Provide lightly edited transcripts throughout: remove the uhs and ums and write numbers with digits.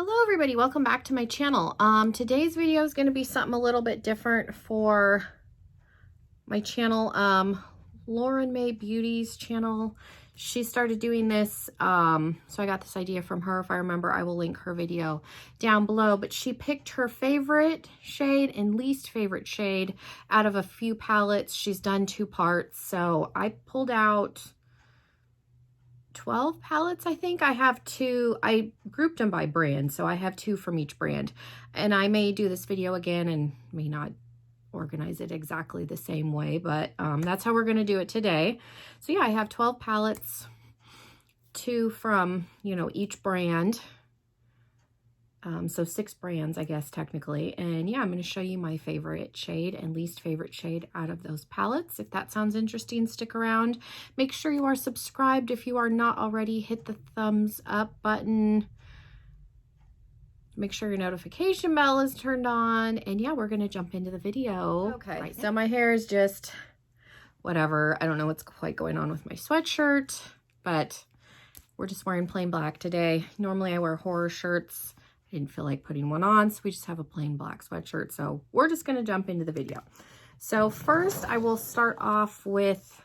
Hello everybody, welcome back to my channel. Today's video is going to be something a little bit different for my channel. Lauren Mae Beauty's channel. She started doing this, so I got this idea from her. If I remember, I will link her video down below, but she picked her favorite shade and least favorite shade out of a few palettes. She's done 2 parts, so I pulled out 12 palettes. I think I have 2. I grouped them by brand, so I have 2 from each brand, and I may do this video again and may not organize it exactly the same way, but that's how we're going to do it today. So yeah, I have 12 palettes, 2 from, you know, each brand. So 6 brands, I guess, technically. And yeah, I'm going to show you my favorite shade and least favorite shade out of those palettes. If that sounds interesting, stick around. Make sure you are subscribed. If you are not already, hit the thumbs up button. Make sure your notification bell is turned on. And yeah, we're going to jump into the video. Okay, right, so my hair is just whatever. I don't know what's quite going on with my sweatshirt, but we're just wearing plain black today. Normally I wear horror shirts. Didn't feel like putting one on, so we just have a plain black sweatshirt. So we're just going to jump into the video. So first I will start off with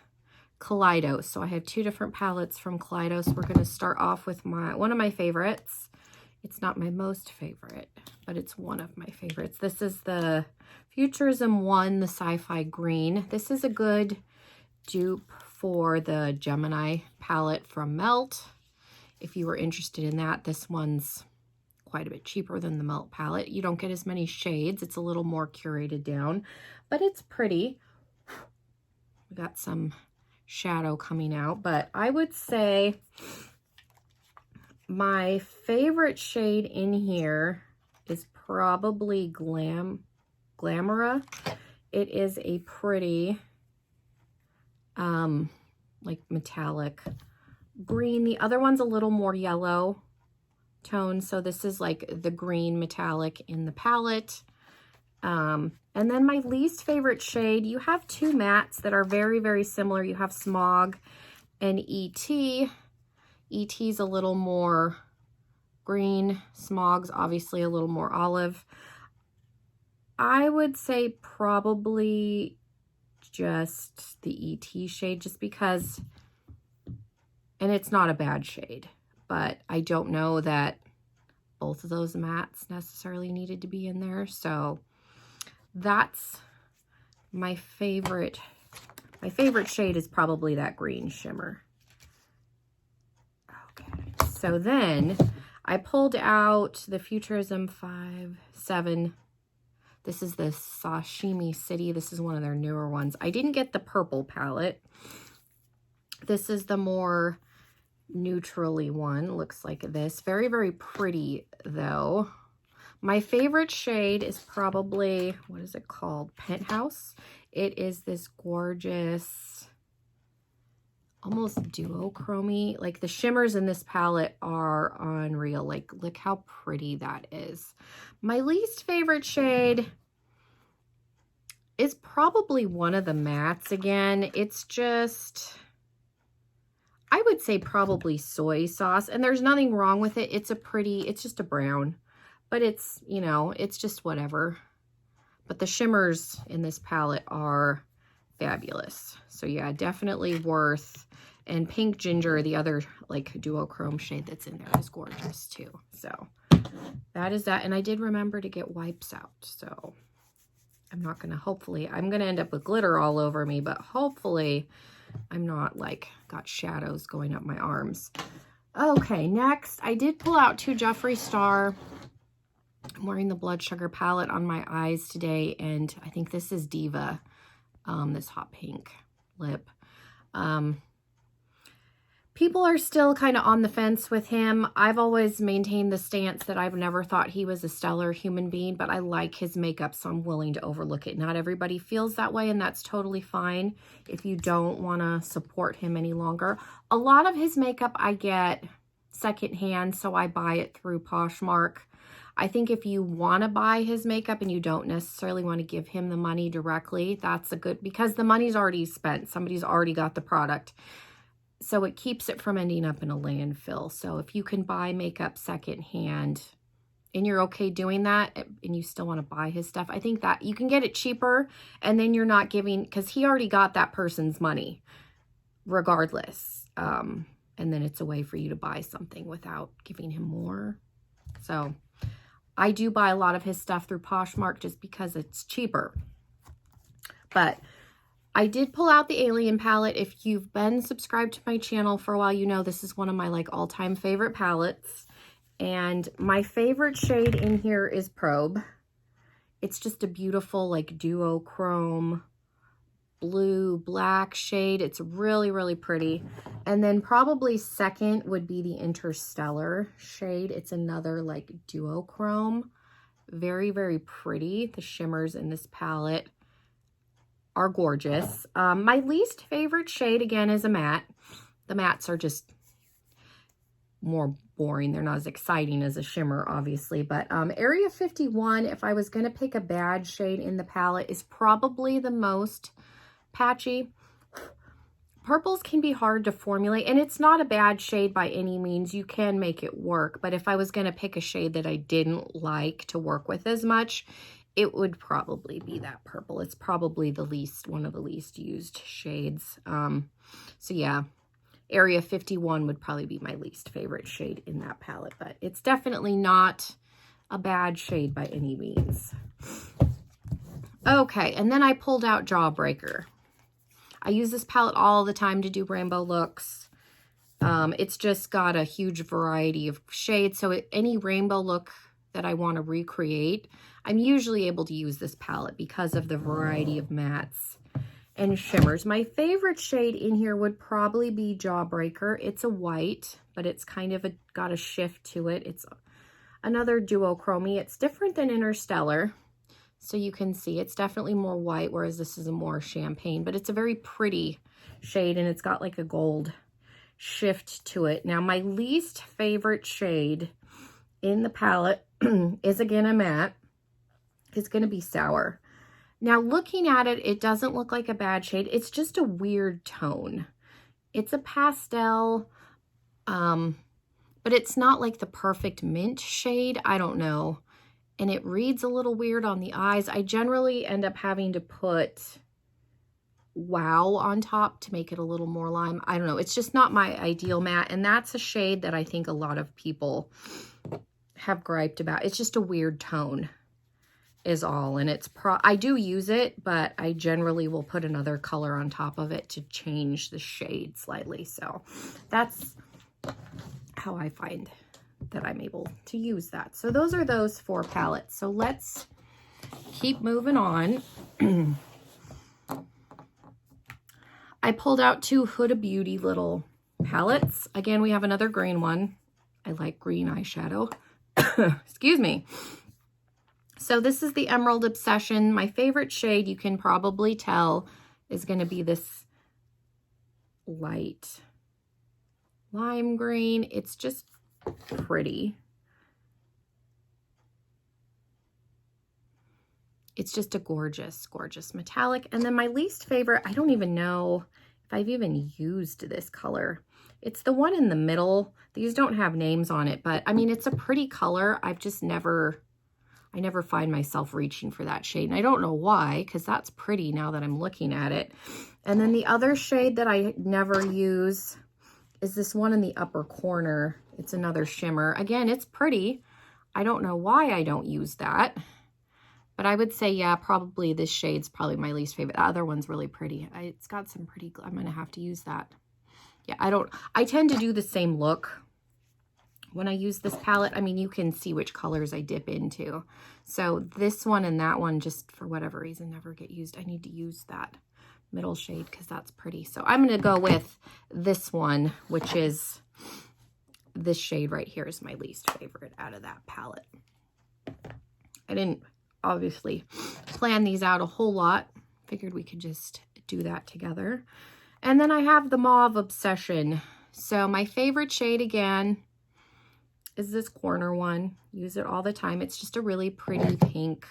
Kaleidos. So I have 2 different palettes from Kaleidos. We're going to start off with one of my favorites. It's not my most favorite, but it's one of my favorites. This is the Futurism 1, the Sci-Fi Green. This is a good dupe for the Gemini palette from Melt. If you were interested in that, this one's quite a bit cheaper than the Melt palette. You don't get as many shades. It's a little more curated down, but it's pretty. We got some shadow coming out, but I would say my favorite shade in here is probably Glamora. It is a pretty like metallic green. The other one's a little more yellow tone, so this is like the green metallic in the palette. And then my least favorite shade, you have 2 mattes that are very, very similar. You have Smog and ET. ET's a little more green. Smog's obviously a little more olive. I would say probably just the ET shade, just because, and it's not a bad shade, but I don't know that both of those mattes necessarily needed to be in there. So that's my favorite. My favorite shade is probably that green shimmer. Okay, so then I pulled out the Futurism 7. This is the Sashimi City. This is one of their newer ones. I didn't get the purple palette. This is the more neutrally one. Looks like this. Very, very pretty though. My favorite shade is probably, what is it called? Penthouse. It is this gorgeous, almost duochromy. Like the shimmers in this palette are unreal. Like, look how pretty that is. My least favorite shade is probably one of the mattes again. It's just, I would say probably soy sauce, and there's nothing wrong with it. It's a pretty, it's just a brown, but it's, you know, it's just whatever. But the shimmers in this palette are fabulous. So yeah, definitely worth. And Pink Ginger, the other like duochrome shade that's in there, is gorgeous too. So that is that. And I did remember to get wipes out. So I'm not going to, hopefully, I'm going to end up with glitter all over me, but hopefully I'm not like got shadows going up my arms. Okay, next I did pull out 2 Jeffree Star. I'm wearing the Blood Sugar palette on my eyes today, and I think this is Diva, this hot pink lip. People are still kind of on the fence with him. I've always maintained the stance that I've never thought he was a stellar human being, but I like his makeup, so I'm willing to overlook it. Not everybody feels that way, and that's totally fine if you don't want to support him any longer. A lot of his makeup I get secondhand, so I buy it through Poshmark. I think if you want to buy his makeup and you don't necessarily want to give him the money directly, that's a good, because the money's already spent. Somebody's already got the product. So it keeps it from ending up in a landfill. So if you can buy makeup secondhand, and you're okay doing that, and you still want to buy his stuff, I think that you can get it cheaper, and then you're not giving, because he already got that person's money regardless. And then it's a way for you to buy something without giving him more. So I do buy a lot of his stuff through Poshmark just because it's cheaper. But I did pull out the Alien palette. If you've been subscribed to my channel for a while, you know this is one of my like all-time favorite palettes. And my favorite shade in here is Probe. It's just a beautiful like duochrome blue black shade. It's really, really pretty. And then probably second would be the Interstellar shade. It's another like duochrome. Very, very pretty. The shimmers in this palette are gorgeous. My least favorite shade again is a matte. The mattes are just more boring. They're not as exciting as a shimmer, obviously. But Area 51, if I was going to pick a bad shade in the palette, is probably the most patchy. Purples can be hard to formulate, and it's not a bad shade by any means. You can make it work, but if I was going to pick a shade that I didn't like to work with as much, it would probably be that purple. It's probably the least, one of the least used shades. So yeah, Area 51 would probably be my least favorite shade in that palette, but it's definitely not a bad shade by any means. Okay, and then I pulled out Jawbreaker. I use this palette all the time to do rainbow looks. It's just got a huge variety of shades, so any rainbow look that I want to recreate, I'm usually able to use this palette because of the variety of mattes and shimmers. My favorite shade in here would probably be Jawbreaker. It's a white, but it's kind of got a shift to it. It's another duochrome. It's different than Interstellar. So you can see it's definitely more white, whereas this is a more champagne, but it's a very pretty shade, and it's got like a gold shift to it. Now, my least favorite shade in the palette is again a matte. It's going to be Sour. Now, looking at it, it doesn't look like a bad shade. It's just a weird tone. It's a pastel, but it's not like the perfect mint shade. I don't know. And it reads a little weird on the eyes. I generally end up having to put Wow on top to make it a little more lime. I don't know. It's just not my ideal matte. And that's a shade that I think a lot of people have griped about. It's just a weird tone is all. And it's I do use it, but I generally will put another color on top of it to change the shade slightly. So that's how I find that I'm able to use that. So those are those 4 palettes. So let's keep moving on. I pulled out 2 Huda Beauty little palettes. Again, we have another green one. I like green eyeshadow. Excuse me. So this is the Emerald Obsession. My favorite shade, you can probably tell, is going to be this light lime green. It's just pretty. It's just a gorgeous, gorgeous metallic. And then my least favorite, I don't even know if I've even used this color. It's the one in the middle. These don't have names on it, but I mean, it's a pretty color. I've just never, I never find myself reaching for that shade. And I don't know why, because that's pretty now that I'm looking at it. And then the other shade that I never use is this one in the upper corner. It's another shimmer. Again, it's pretty. I don't know why I don't use that. But I would say, yeah, probably this shade's probably my least favorite. The other one's really pretty. It's got some pretty, I'm going to have to use that. Yeah, I tend to do the same look when I use this palette. I mean, you can see which colors I dip into. So this one and that one, just for whatever reason, never get used. I need to use that middle shade because that's pretty. So I'm going to go with this one, which is this shade right here is my least favorite out of that palette. I didn't obviously plan these out a whole lot. Figured we could just do that together. And then I have the Mauve Obsession. So my favorite shade again is this corner one. Use it all the time. It's just a really pretty pink.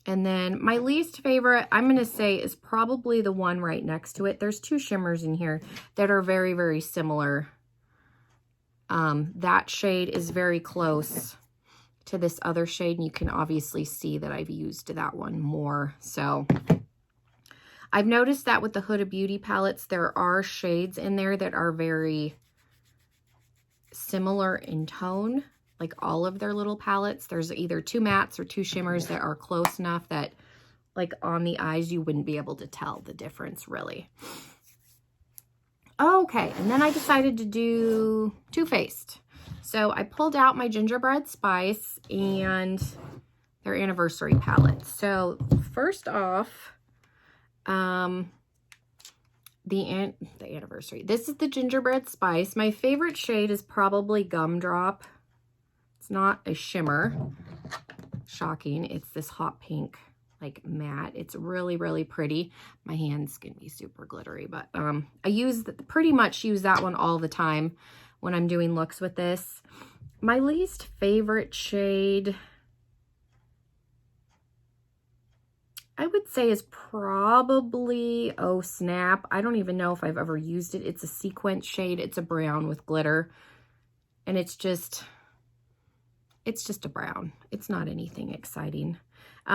And then my least favorite, I'm going to say, is probably the one right next to it. There's 2 shimmers in here that are very, very similar. That shade is very close to this other shade, and you can obviously see that I've used that one more. So I've noticed that with the Huda Beauty palettes, there are shades in there that are very similar in tone, like all of their little palettes. There's either 2 mattes or 2 shimmers that are close enough that like on the eyes, you wouldn't be able to tell the difference really. Okay, and then I decided to do Too Faced. So I pulled out my Gingerbread Spice and their Anniversary palette. So first off, the Anniversary. This is the Gingerbread Spice. My favorite shade is probably Gumdrop. It's not a shimmer. Shocking. It's this hot pink, like matte. It's really, really pretty. My hand's gonna be super glittery, but I pretty much use that one all the time when I'm doing looks with this. My least favorite shade, I would say, is probably Oh Snap. I don't even know if I've ever used it. It's a sequence shade. It's a brown with glitter, and it's just a brown. It's not anything exciting.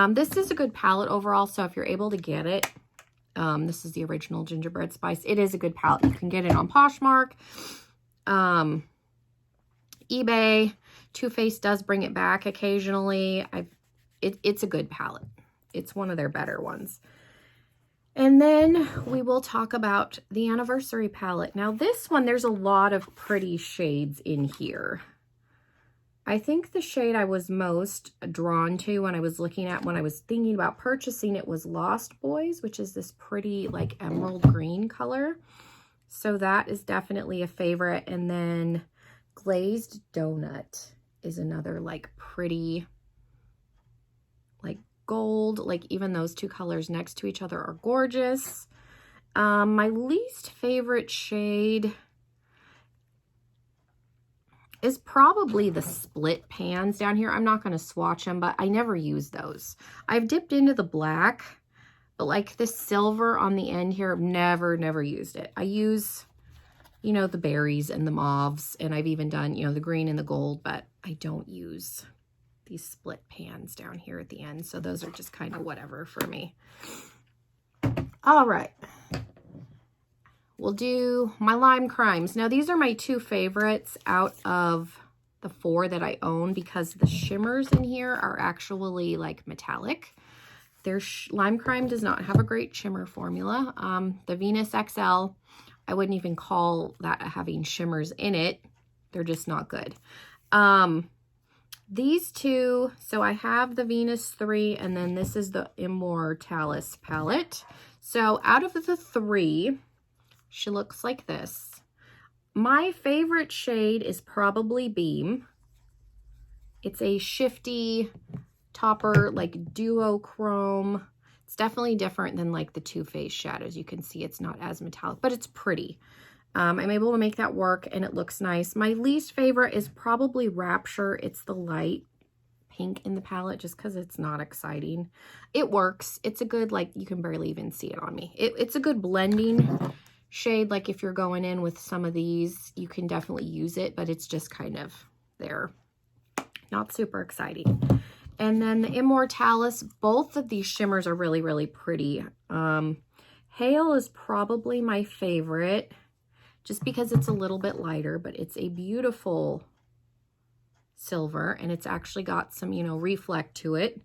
This is a good palette overall, so if you're able to get it, this is the original Gingerbread Spice. It is a good palette. You can get it on Poshmark, eBay. Too Faced does bring it back occasionally. It's a good palette. It's one of their better ones. And then we will talk about the Anniversary palette. Now this one, there's a lot of pretty shades in here. I think the shade I was most drawn to when I was thinking about purchasing it was Lost Boys, which is this pretty like emerald green color. So that is definitely a favorite. And then Glazed Donut is another like pretty like gold. Like even those two colors next to each other are gorgeous. My least favorite shade is probably the split pans down here. I'm not going to swatch them, but I never use those. I've dipped into the black, but like the silver on the end here, I've never used it. I use, you know, the berries and the mauves, and I've even done, you know, the green and the gold, but I don't use these split pans down here at the end. So those are just kind of whatever for me. All right. We'll do my Lime Crimes. Now, these are my two favorites out of the 4 that I own because the shimmers in here are actually like metallic. Their Lime Crime does not have a great shimmer formula. The Venus XL, I wouldn't even call that having shimmers in it. They're just not good. These two, so I have the Venus 3, and then this is the Immortalis palette. So out of the 3, she looks like this. My favorite shade is probably Beam. It's a shifty topper, like duochrome. It's definitely different than like the Too Faced shadows. You can see it's not as metallic, but it's pretty. I'm able to make that work and it looks nice. My least favorite is probably Rapture. It's the light pink in the palette just because it's not exciting. It works. It's a good, like, you can barely even see it on me. It's a good blending shade. Like if you're going in with some of these, you can definitely use it, but it's just kind of there. Not super exciting. And then the Immortalis, both of these shimmers are really, really pretty. Hail is probably my favorite just because it's a little bit lighter, but it's a beautiful silver and it's actually got some, you know, reflect to it.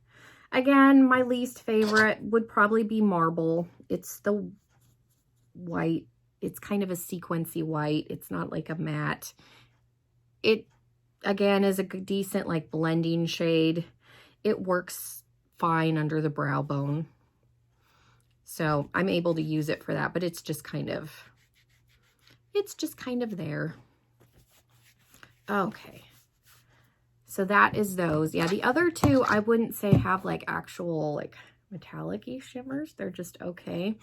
Again, my least favorite would probably be Marble. It's the white. It's kind of a sequency white. It's not like a matte. It, again, is a decent like blending shade. It works fine under the brow bone. So I'm able to use it for that, but it's just kind of there. Okay. So that is those. Yeah, the other two I wouldn't say have like actual like metallic-y shimmers. They're just okay.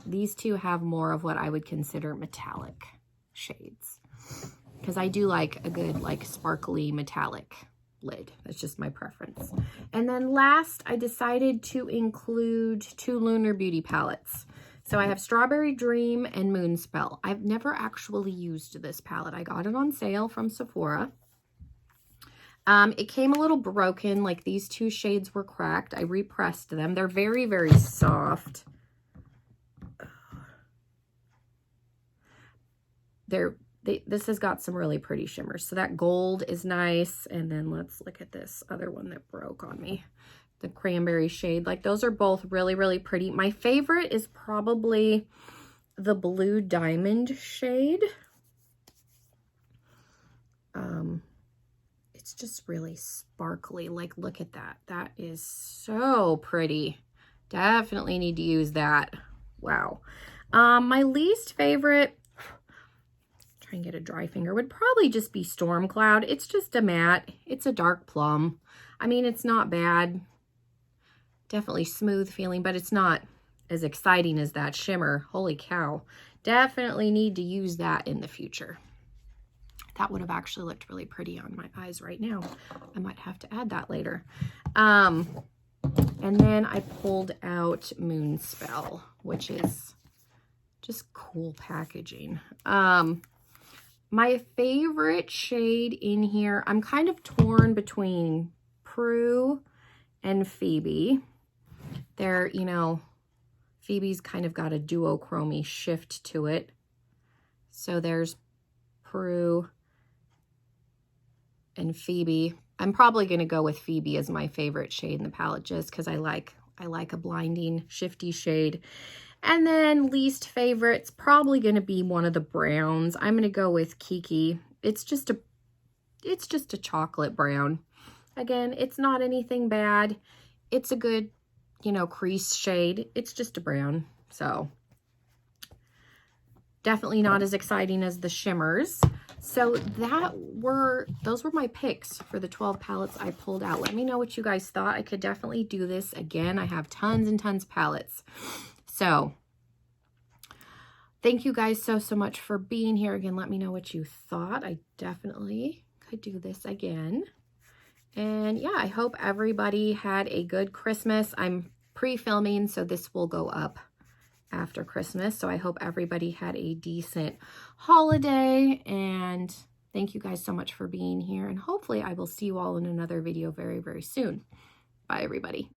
These two have more of what I would consider metallic shades because I do like a good like sparkly metallic lid. That's just my preference. And then last, I decided to include 2 Lunar Beauty palettes. So I have Strawberry Dream and Moonspell. I've never actually used this palette. I got it on sale from Sephora. It came a little broken, like these two shades were cracked. I repressed them. They're very, very soft. This has got some really pretty shimmers. So that gold is nice. And then let's look at this other one that broke on me. The cranberry shade. Like those are both really, really pretty. My favorite is probably the blue diamond shade. It's just really sparkly. Like, look at that. That is so pretty. Definitely need to use that. Wow. My least favorite, try and get a dry finger, would probably just be Storm Cloud. It's just a matte. It's a dark plum. I mean, it's not bad. Definitely smooth feeling, but it's not as exciting as that shimmer. Holy cow. Definitely need to use that in the future. That would have actually looked really pretty on my eyes right now. I might have to add that later. And then I pulled out Moonspell, which is just cool packaging. My favorite shade in here, I'm kind of torn between Prue and Phoebe. They're, you know, Phoebe's kind of got a duochrome shift to it. So there's Prue and Phoebe. I'm probably going to go with Phoebe as my favorite shade in the palette just because I like a blinding, shifty shade. And then least favorite's probably going to be one of the browns. I'm going to go with Kiki. It's just a chocolate brown. Again, it's not anything bad. It's a good, you know, crease shade. It's just a brown. So definitely not as exciting as the shimmers. So those were my picks for the 12 palettes I pulled out. Let me know what you guys thought. I could definitely do this again. I have tons and tons of palettes. So thank you guys so much for being here. Again, let me know what you thought. I definitely could do this again. And yeah, I hope everybody had a good Christmas. I'm pre-filming, so this will go up after Christmas. So I hope everybody had a decent holiday, and thank you guys so much for being here. And hopefully I will see you all in another video very, very soon. Bye, everybody.